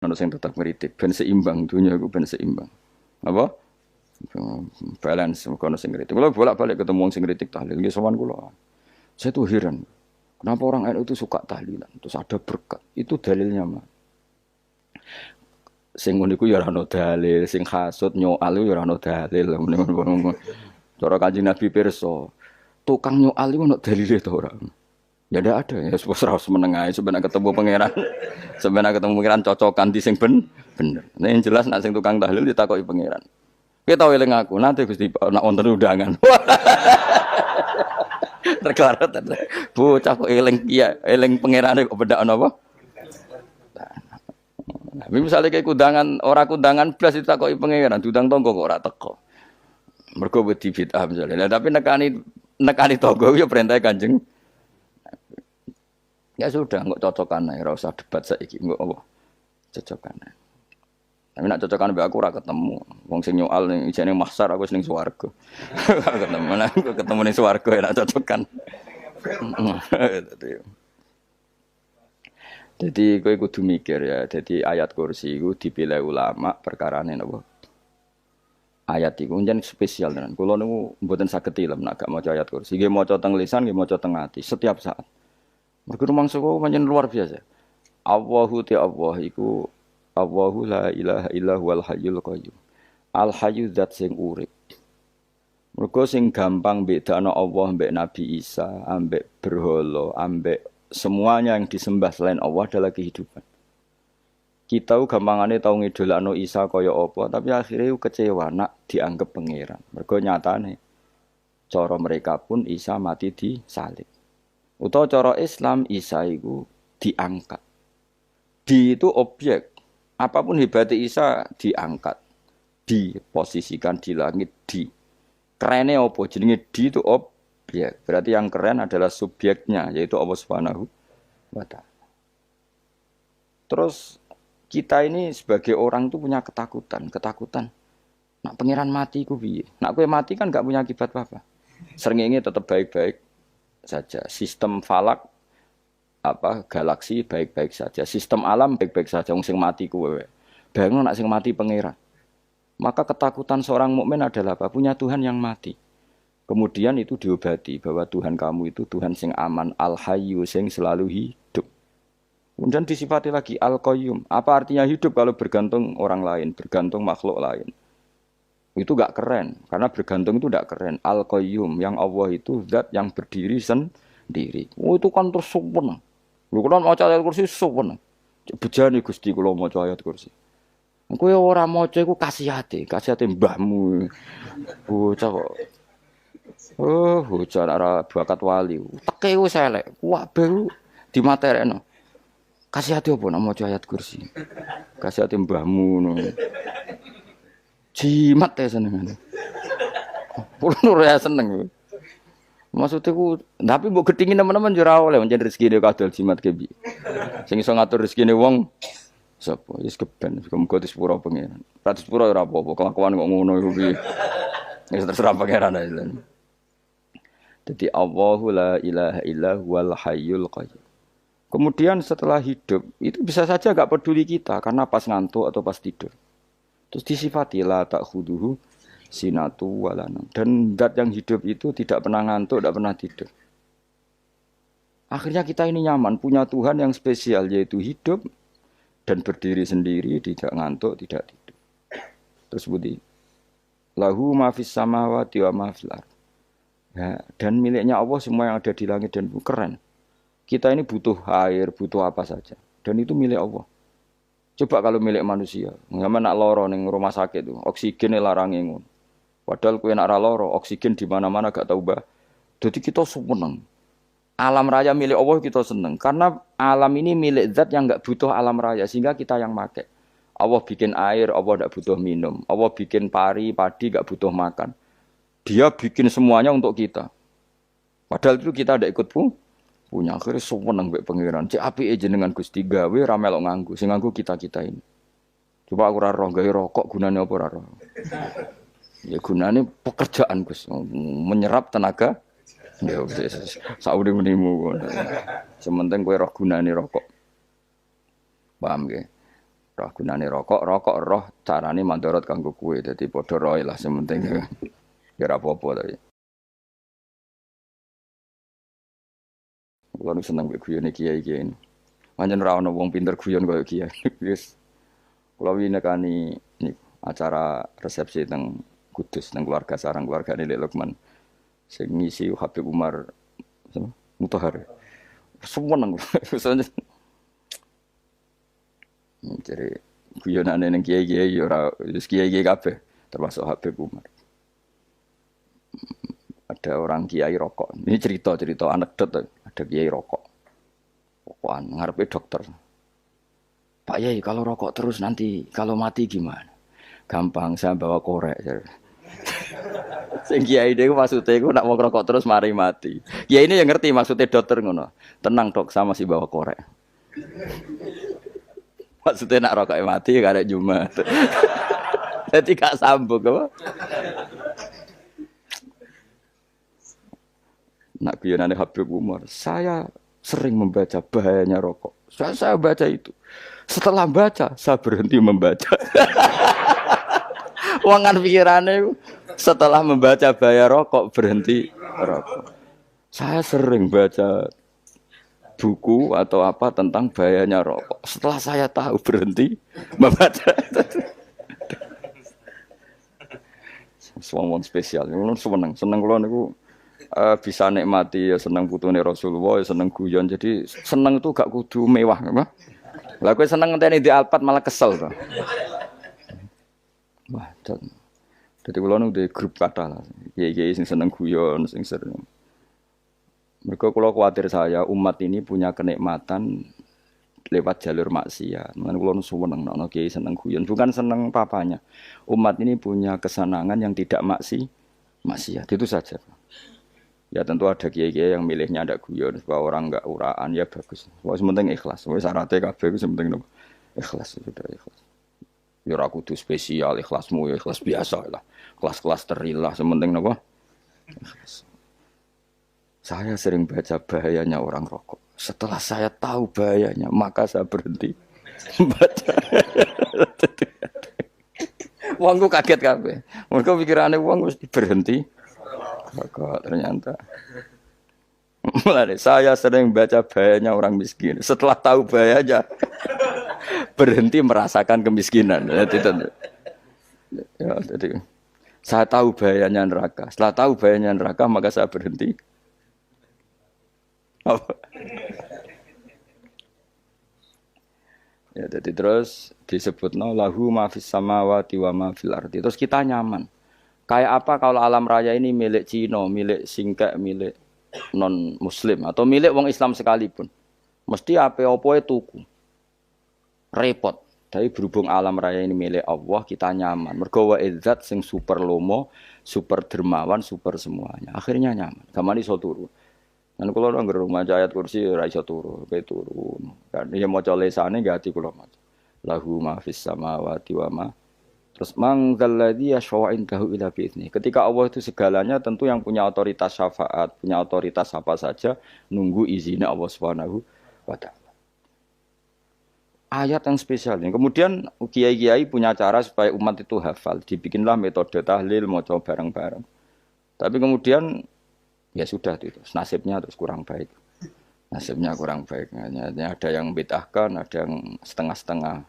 Ono sing tetap ngritik ben seimbang dunia iku ben seimbang. Apa? Balance kono sing ngritik. Kula bolak-balik ketemu wong sing ngritik tahlil nggih sowan kula. Saya tuh heran. Kenapa orang NU itu suka tahlilan? Terus ada berkat. Itu dalilnya mah. Sing ngono iku ya ora ono dalil, sing hasud nyoal iku ya ora ono dalil. Cara Kanjeng Nabi pirsa, tukang nyoal iku ono dalile to ora? Ya ndak ada ya wis ora meneng ae sebenarnya ketemu pangeran. Sebenarnya ketemu pangeran cocokan di sing bener. Nah yang jelas nek sing tukang tahlil ditakoki pangeran. Kita tau eling aku, nanti Gusti nak wonten undangan. Terklarat. Bocah kok eling iya, eling pangerane kok bedak napa? Tapi misalnya kayak kundangan, orang kundangan blas ditakoki pangeran, diundang tonggo kok ora teko. Mergo wedi bid'ah misalnya. Nah, tapi nekani tonggo ya perintah Kanjeng. Ya sudah, enggak cocokan ae, ora usah debat saiki, enggak apa. Cocokan ae. Tapi nak cocokan mbek aku ora ketemu. Wong sing nyoal ning ijene mahsyar aku wis ning swarga. Ketemu lah, ketemu ning swarga ya nak cocokan. Jadi kowe kudu mikir ya. Jadi ayat kursi itu dipilih ulama perkarane napa? Ayat iku njen spesial tenan. Kula niku mboten saged tilem nek gak maca ayat kursi. Nggih maca teng lisan, nggih maca teng ati setiap saat. Mergo rumangsa kok pancen luar biasa. Allahu ta Allah iku Allahu la ilaha illa huwal hayyul qayyum. Al hayyu zat sing urip. Mergo sing gampang bedakno Allah mbek Nabi Isa, ambek berhala, ambek semuanya yang disembah selain Allah adalah kehidupan. Kita gampangane tau ngidolakno Isa kaya apa, tapi akhirnya kecewa nak dianggap pangeran. Mergo nyatane cara mereka pun Isa mati di salib. Utawa cara Islam Isa iku diangkat. Di itu objek. Apapun hebatnya Isa diangkat. Diposisikan di langit di. Kerennya apa? Jenenge di itu objek. Berarti yang keren adalah subjeknya yaitu Allah Subhanahu wa taala. Terus kita ini sebagai orang itu punya ketakutan. Nak pangeran mati ku piye? Nak kowe mati kan enggak punya akibat apa-apa. Srengenge tetap baik-baik saja. Sistem falak galaksi baik-baik saja. Sistem alam baik-baik saja. Wong sing mati kuwe. Bayangno nak sing mati pangeran. Maka ketakutan seorang mukmin adalah apa? Punya Tuhan yang mati. Kemudian itu diobati bahwa Tuhan kamu itu Tuhan sing aman, al-hayyu sing selalu hidup. Kemudian disifati lagi al-qayyum. Apa artinya hidup kalau bergantung orang lain, bergantung makhluk lain? Itu gak keren, karena bergantung itu gak keren. Al-qayyum, yang Allah itu zat yang berdiri sendiri. Oh itu kan terus sempurna. Lu kan mau ayat kursi sempurna. Bejane Gusti kula maca ayat kursi. Kowe ora maca iku kasihate mbahmu. Bocah kok. Oh, bocah ora bakat wali. Teke wis elek. Kabeh dimaterekno. Kasihate apa nek maca ayat kursi? Kasihate mbahmu ngono. Jimat ya senengane. Kulo ora seneng. Maksudnya ku, tapi mbok gedhingi teman-teman yo ora oleh pancen rezekine kadol jimat ke piye. Sing iso ngatur rezekine wong sapa? Wis keben, muga disepuro pengiran. Ra disepuro ora apa-apa, kelakuan kok ngono iku piye. Wis terserah pangeran ae. Jadi Allahu la ilaha illa huwal hayyul qayyum. Kemudian setelah hidup, itu bisa saja enggak peduli kita karena pas ngantuk atau pas tidur. Terus disifati la ta'khuduhu sinatu walanam. Dan zat yang hidup itu tidak pernah ngantuk, tidak pernah tidur. Akhirnya kita ini nyaman, punya Tuhan yang spesial, yaitu hidup dan berdiri sendiri, tidak ngantuk, tidak tidur. Terus budi, lahu ma fis samawati wa ma fil ardh. Ya, dan miliknya Allah semua yang ada di langit dan bumi. Keren. Kita ini butuh air, butuh apa saja. Dan itu milik Allah. Coba kalau milik manusia, nggak nak loro ning rumah sakit tuh, oksigen larang ngono. Padahal kowe nak ra loro, oksigen di mana-mana gak tahu bah. Jadi kita seneng. Alam raya milik Allah kita seneng karena alam ini milik zat yang enggak butuh alam raya sehingga kita yang pakai. Allah bikin air, Allah enggak butuh minum. Allah bikin padi enggak butuh makan. Dia bikin semuanya untuk kita. Padahal itu kita ndak ikut punya. Akhirnya seneng mbek pangeran. Cek apike jenengan Gusti gawe ra melok nganggo. Sing nganggo kita-kita ini. Coba aku ora roh gawe rokok gunane apa ora roh. Ya gunane pekerjaan Gus, menyerap tenaga. Ya wis saurip-uripmu. Sementing kowe roh gunane rokok. Paham nggih? Roh gunane rokok, rokok roh carane mandorot kanggo kowe. Dadi padha roe lah sementing ya ora apa-apa tapi. Kulo nu seneng mbek guyone kiai-kiai ini. Pancen ora ono wong pinter guyon koyo kiai. Wis kulo winekani niku acara resepsi teng Kudus teng keluarga sarang keluargane Lek Lukman. Sing ngisi Habib Umar Mutahar. Seneng. Jadi guyonane ning kiai-kiai ya ora wis kiai-kiai kabeh termasuk Habib Umar. Ada orang kiai rokok. Ini cerita anekdot. Ada kiai rokok. Rokokan ngarepe dokter. Pak Yai kalau rokok terus nanti kalau mati gimana? Gampang saya bawa korek. Sing kiai niku maksude iku nak wong rokok terus mari mati. Kiai ini yang ngerti maksudnya dokter ngono. Tenang dok, sama si bawa korek. Maksudnya nak rokok mati karek Jumat. Jadi gak sambung apa? Nak guyonane Habib Umar, saya sering membaca bahayanya rokok. Saya baca itu. Setelah baca, saya berhenti membaca. Wangan pikirannya setelah membaca bahaya rokok berhenti rokok. Saya sering baca buku atau apa tentang bahayanya rokok. Setelah saya tahu berhenti membaca. Semua spesial. Seneng kalau niku bisa nikmati ya seneng putune Rasulullah, ya seneng guyon. Jadi seneng itu gak kudu mewah, apa? Lah kowe seneng ngenteni di Alphard malah kesel to. Wah, dadi kula nu di grup kathah lah. Kiai-kiai sing seneng guyon, sing sering. Mergo kula kuwatir saya umat ini punya kenikmatan lewat jalur maksiat. Mulane kula nu seneng ana kiai seneng guyon, bukan seneng papanya. Umat ini punya kesenangan yang tidak maksiat. Itu saja. Ya tentu ada kiai-kiai yang milihnya ada guyon supaya orang enggak uraan ya bagus. Wes penting ikhlas. Wes syaratnya kabeh wis penting ikhlas sudah ikhlas. Ya ora kudu spesial ikhlasmu ya ikhlas biasa lah. Kelas-kelas terilah sementing napa? Ikhlas. Saya sering baca bahayanya orang rokok. Setelah saya tahu bahayanya, maka saya berhenti baca. Wongku kaget kabeh. Mergo pikirane wong mesti berhenti. Rokok ternyata. Mulai saya sering baca bahayanya orang miskin. Setelah tahu bahayanya, berhenti merasakan kemiskinan. Jadi, saya tahu bahayanya neraka. Setelah tahu bahayanya neraka, maka saya berhenti. Ya, jadi terus disebutno lahu ma fis samawati wa ma fil ardi. Terus kita nyaman. Kayak apa kalau alam raya ini milik Cina, milik Singkek, milik non Muslim atau milik wong Islam sekalipun. Mesti apa-apa tuku. Repot. Tapi berhubung alam raya ini milik Allah, kita nyaman. Mergo wa izzat sing super lomo, super dermawan, super semuanya. Akhirnya nyaman. Gamane iso turu. Lan kula nang rumah ayat kursi ora iso turu, pe turu. Kan ya maca lesane nggih ati kula maca. Lahu ma fis samawati wa ma. Terus mangzalladzi yashfa'u indahu illa bi'izni. Ketika Allah itu segalanya tentu yang punya otoritas syafaat, punya otoritas apa saja nunggu izinnya Allah Subhanahu wa taala. Ayat yang spesial ini. Kemudian kiai-kiai punya cara supaya umat itu hafal. Dibikinlah metode tahlil maca bareng-bareng. Tapi kemudian ya sudah itu. Nasibnya terus kurang baik. Nasibnya kurang baik. Ada yang bid'ahkan, ada yang setengah-setengah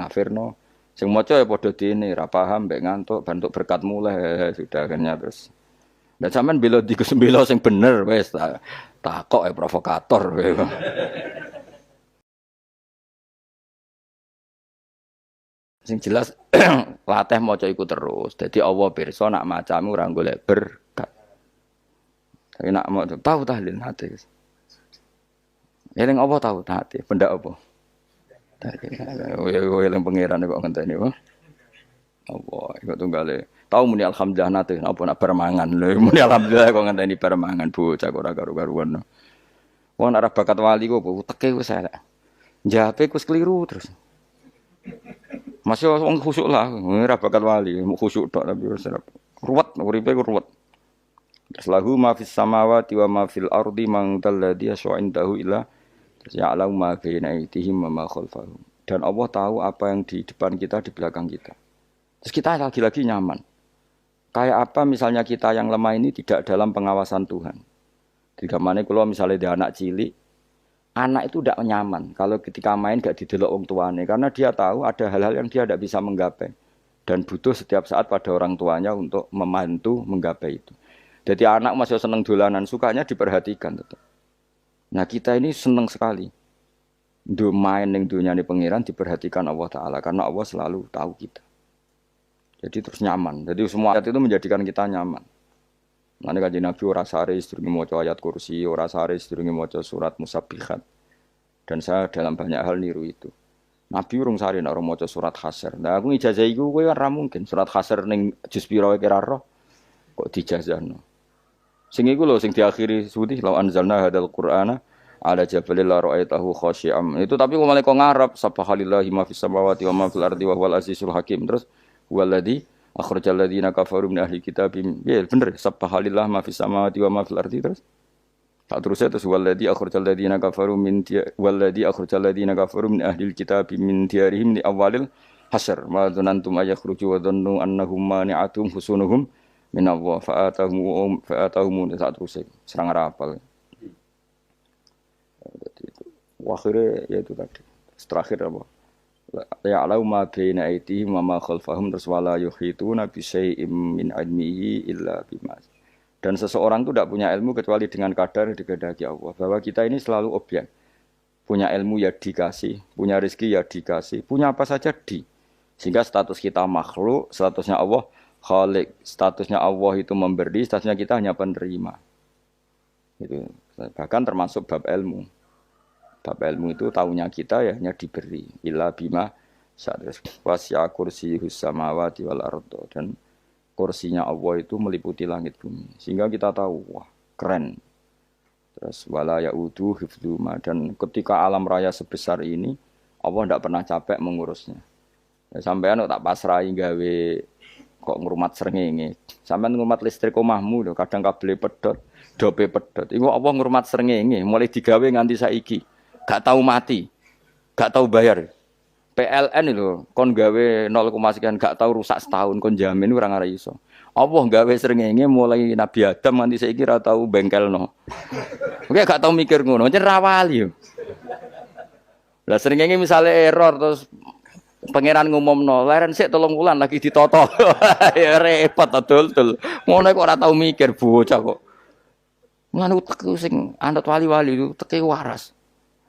ngafirno. Sing maca ya padha dene, ra paham mbek ngantuk, bantuk berkat mulai sudah akhirnya terus. Lah sampean bela bela sing bener wis takok provokator. Sing jelas latih maca iku terus. Dadi Allah pirsa nak macamu ora golek berkat. Tapi nak mau tahu tahlil hati. Eling apa tahu hati, benda apa? Yang pangeran kok ngenteni wae. Apa iku tunggale. Tahu muni alhamdulillah nate apa nak permangan lho. Muni alhamdulillah kok ngenteni permangan bocah ora karo-karuan. Wong arep bakat wali kok teke wis elek. Njape wis keliru terus. Masih wong khusyuk lah, ora bakat wali, khusyuk tok tapi wis ruwet uripe ku ruwet. Lahu ma fis samawati wa ma fil ardi man dalladhi yasha'indahu illa ya'lamu ma baina aydihim wa ma khalfahum. Dan Allah tahu apa yang di depan kita, di belakang kita. Terus kita lagi-lagi nyaman. Kayak apa misalnya kita yang lemah ini tidak dalam pengawasan Tuhan. Di kamane kalau misalnya dia anak cilik, anak itu tidak nyaman kalau ketika main gak didelok wong tuane karena dia tahu ada hal-hal yang dia tidak bisa menggapai dan butuh setiap saat pada orang tuanya untuk membantu menggapai itu. Jadi anak masih seneng dolanan, sukanya diperhatikan tetap. Nah kita ini seneng sekali. Main yang dunia ini pengiran diperhatikan Allah Ta'ala karena Allah selalu tahu kita. Jadi terus nyaman. Jadi semua ayat itu menjadikan kita nyaman. Nanti kanjeng Nabi ora sare sedurunge maca ayat kursi, ora sare sedurunge maca surat Musabbihat. Dan saya dalam banyak hal niru itu. Nabi urung sare nek ora maca surat Hasyr. Nah aku ijazah iku kowe ora mungkin surat Hasyr ning juz pira wae kira roh kok dijazahno. Sing iku lho sing diakhiri suwi law anzalna hadzal qur'ana ala jabalil la ra'aitahu khashi'am. Itu tapi kok malah kok ngarep subhanallahi ma fis samawati wa ma fil ardi wa huwal azizul hakim. Terus waladzi akhrajal ladzina kafaru min ahli kitab. Ya bener subhanallah ma fis samawati wa ma fil ardi terus. Tak terusnya terus waladzi akhrajal ladzina kafaru min ahli kitab min diyarihim li awalil hasyr. Ma dzanantum ayakhruju wa dhannu annahum mani'atum husunuhum min Allah fa'atahum tak terusnya serang rapal. Akhirnya ya itu tadi. Terakhir apa? Ya'lamu ma baina aydihim wa ma khalfahum terus wala yuhituna bi syai'in min ilmihi illa bima. Dan seseorang itu tidak punya ilmu kecuali dengan kadar yang dikehendaki Allah. Bahwa kita ini selalu objek. Punya ilmu ya dikasih, punya rezeki ya dikasih, punya apa saja di. Sehingga status kita makhluk, statusnya Allah khalik, statusnya Allah itu memberi, statusnya kita hanya penerima. Itu bahkan termasuk bab ilmu. Bab ilmu itu tahunya kita ya hanya diberi illa bima sadris wasya kursiyus samawati wal ardo dan kursinya Allah itu meliputi langit bumi sehingga kita tahu wah keren. Terus wala yaudu hifdzuma dan ketika alam raya sebesar ini Allah tidak pernah capek mengurusnya. Ya, sampean tak pasrahi gawe kok ngrumat srengenge. Sampean ngrumat listrik omahmu lho kadang kabel pedhot, dope pedhot. Iku Allah ngrumat srengenge mulai digawe nganti saiki. Gak tahu mati, gak tahu bayar. PLN itu kon gawe 0, sekian gak tahu rusak setahun kon jamin ora ngara iso. Allah gawe srengenge mulai Nabi Adam nganti saiki ora tahu bengkelno. Oke gak tahu mikir ngono, jen ra wali yo. Lah srengenge misale error terus pangeran ngumumno, leren sik 3 wulan lagi ditoto. Ya repot dul. Ngono kok ora tahu mikir bocah kok. Ngono utek sing anut wali-wali itu teke waras.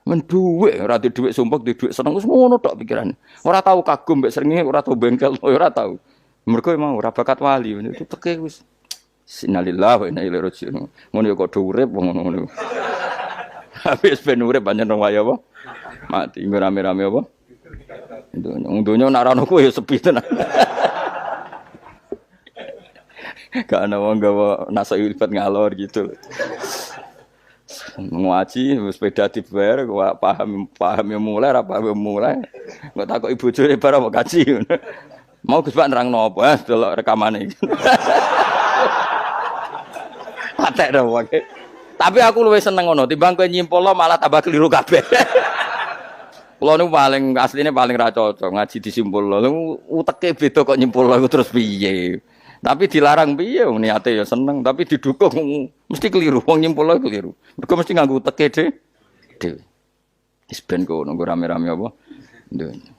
Men dhuwit, ora di dhuwit sumpek, di dhuwit seneng wis ngono tok pikirane. Ora tahu kagum mbek srengenge, ora tahu bengkel, ora tahu. Mergo mau ora bakat wali, itu teke wis innalillahi wa inna ilaihi raji'un. Ngono ya kok do urip ngono. Habis ben urip pancen rong wae apa? Mati rame-rame apa? Donya nak ana ku ya sepi tenan. Gak ana wong gawa nasa ilfat ngalor gitu. Ngaji sepeda dibayar paham yang mulai apa yang mulai nggak takut ibu juri barang mau kaji mau Gus Pak nerangno apa delok rekamane patek dah wae tapi aku luwih seneng ngono timbang kowe nyimpulno malah tambah keliru kabeh kula niku paling asline paling ra cocok ngaji disimpulno uteke beda kok nyimpulno terus piye. Tapi dilarang piye wong niate ya seneng, tapi didukung mesti keliru. Wong nyimpul keliru. Mergo mesti nganggo teke dhewe. Wis ben kono rame-rame apa? Ndene.